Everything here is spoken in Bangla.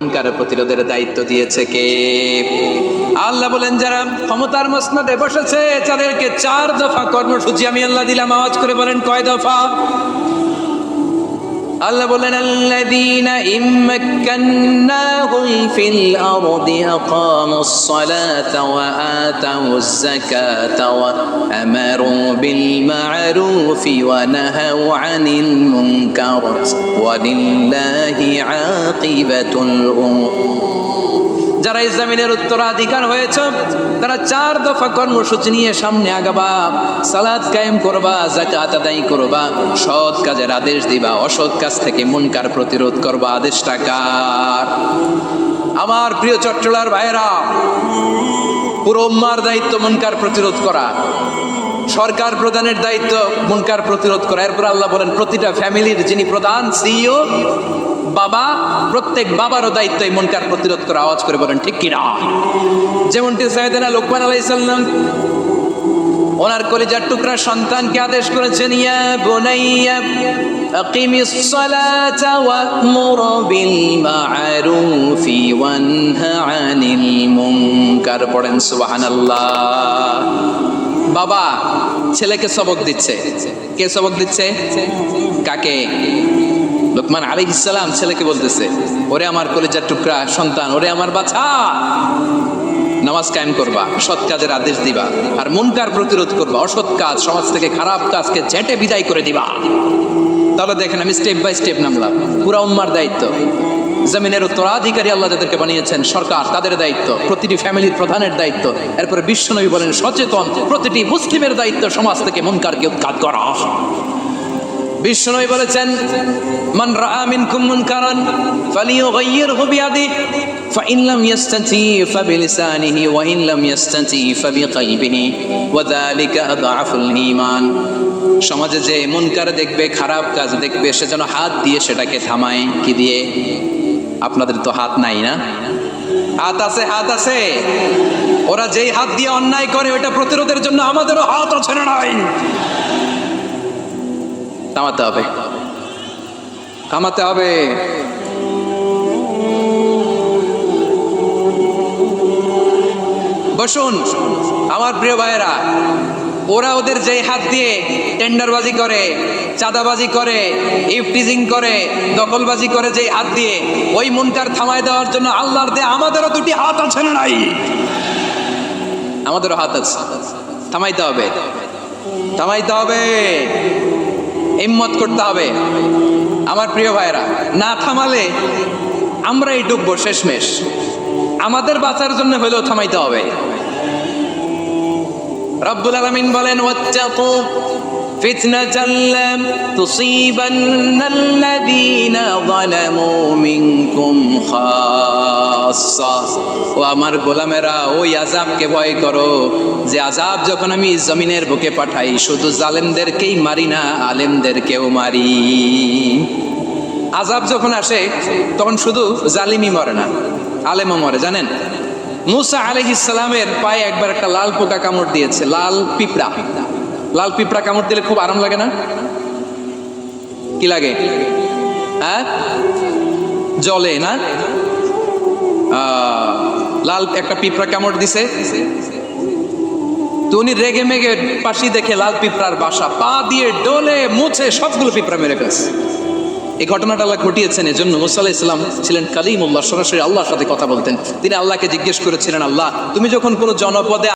মুনকার প্রতিরোধের দায়িত্ব দিয়েছে কে? আল্লাহ বলেন যারা ক্ষমতার মসনদে বসেছে তাদেরকে 4 দফা কর্মসূচি আমি আল্লাহ দিলাম। আওয়াজ করে বলেন কয় দফা? আল্লাহ বলেন আল্লাযীনা ইম্মাক্কান্নাহুম ফিল আরদি আকামুস সালাতা ওয়া আতাউজ যাকাতা ওয়া আমারু বিল মা'রুফি ওয়া নাহাউ আনিল মুনকার ওয়া লিল্লাহি আকিবাতুল উমুর। যারা এই জমিনের উত্তরাধিকার হয়েছে তারা 4 দফা কর্মসূচি নিয়ে সামনে আগাবা। সালাত কায়েম করবা, যাকাত আদায় করবা, সৎ কাজের আদেশ দিবা, অসৎ কাজ থেকে মুনকার প্রতিরোধ করবা। আদেশটা কার? আমার প্রিয় চট্টলার ভাইরা, পুরো উম্মার দায়িত্ব মুনকার প্রতিরোধ করা। সরকার প্রধানের দায়িত্ব মুনকার প্রতিরোধ করা। এরপর আল্লাহ বলেন প্রতিটা ফ্যামিলির যিনি প্রধান সিইও বাবা, প্রত্যেক বাবারও দায়িত্ব এই মুনকার প্রতিরোধ করা। আওয়াজ করে বলেন ঠিক কিনা? যেমনটি সাইয়েদনা লোকমান আলাইহিস সালাম ওনার কলিজার টুকরা সন্তানকে আদেশ করেছেন, ইয়া বুনাইয়া আকিমিস সালাতা ওয়া'মুর বিল মা'রুফি ওয়ানহা আনিল মুনকার। পড়েন সুবহানাল্লাহ। বাবা ছেলেকে সবক দিচ্ছে। কে সবক দিচ্ছে? কাকে? লোকমান আলাইহিস সালাম ছেলেকে বলতেছে, ওরে আমার কলিজার টুকরা সন্তান, ওরে আমার বাছা, নামাজ কায়েম করবা, সৎ কাজের আদেশ দিবা, আর মুনকার প্রতিরোধ করবা, অসৎ কাজ, সমাজ থেকে খারাপ কাজকে ঝেঁটে বিদায় করে দিবা। তাহলে দেখেন আমি স্টেপ বাই স্টেপ নামলাম। পুরা উম্মার দায়িত্ব। জমিনের উত্তরাধিকারী আল্লাহ যাদেরকে বানিয়েছেন সরকার, তাদের দায়িত্ব। প্রতিটি ফ্যামিলির প্রধানের দায়িত্ব। এরপরে বিশ্বনবী বলেন সচেতন প্রতিটি মুসলিমের দায়িত্ব সমাজ থেকে মুনকারকে উৎখাত করা। বিশ্বনবী বলেছেন মান রাআ মিনকুম মুনকারান ফালিয়ুগাইয়িরহু বিয়াদিহি ফাইন লাম ইস্তাতি ফাবিলিসানিহি ওয়া ইন লাম ইস্তাতি ফাবিকলবিহি ওয়া যালিকা আযআফুল ঈমান। সমাজে যে মুনকার দেখবে, খারাপ কাজ দেখবে, সে যেন হাত দিয়ে সেটাকে থামায়। কি দিয়ে? আপনাদের তো হাত নাই না? হাত আছে, হাত আছে। ওরা যেই হাত দিয়ে অন্যায় করে ওটা প্রতিরোধের জন্য আমাদেরও হাত আছে না নাই? থামাতে হবে, থামাতে হবে। বসুন আমার প্রিয় ভাইয়েরা, ওরা ওদের যে হাত দিয়ে টেন্ডারবাজি করে, চাঁদাবাজি করে, ইফটিজিং করে, দখলবাজি করে, যে হাত দিয়ে ওই মুনকার থামায় দেওয়ার জন্য আল্লাহর দেয়া আমাদেরও 2টি হাত আছে না নাই? আমাদেরও হাত আছে। থামাইতে হবে, থামাইতে হবে, হিম্মত করতে হবে। আমার প্রিয় ভাইরা, না থামালে আমরাই ডুববো শেষমেশ। আমাদের বাঁচার জন্য হলেও থামাইতে হবে। রব্বুল আলামিন বলেন ওয়াত্তাকু ফিতনাতাল লা তুসিবান্নাল্লাযীনা যালামু মিনকুম খাসসা। ও আমার গোলামেরা, ওই আযাবকে ভয় করো যে আযাব যখন আমি জমিনের বুকে পাঠাই শুধু জালেমদেরকেই মারি না, আলেমদেরকেও মারি। আযাব যখন আসে তখন শুধু জালিমই মরে না, আলেমও মরে। জানেন মুসা আলাইহিস সালামের পায়ে একবার একটা লাল পোকা কামড় দিয়েছে, লাল পিঁপড়া। লাল পিঁপড়া কামড় দিলে খুব আরাম লাগে না? কি লাগে? হ্যাঁ, জ্বলে না? লাল একটা পিঁপড়া কামড় দিছে, তো উনি রেগে মেগে পাশি দেখে লাল পিঁপড়ার বাসা, পা দিয়ে ডলে মুছে সবগুলো পিঁপড়া মেরে ফেলছে। এই ঘটনাটা আল্লাহ ঘটিয়েছেন এজন্য মুসা আলাইহিস সালাম ছিলেন কালিমুল্লাহ, সরাসরি আল্লাহর সাথে কথা বলতেন। তিনি আল্লাহকে জিজ্ঞেস করেছিলেন, আল্লাহ তুমি যখন কোনো জনপদে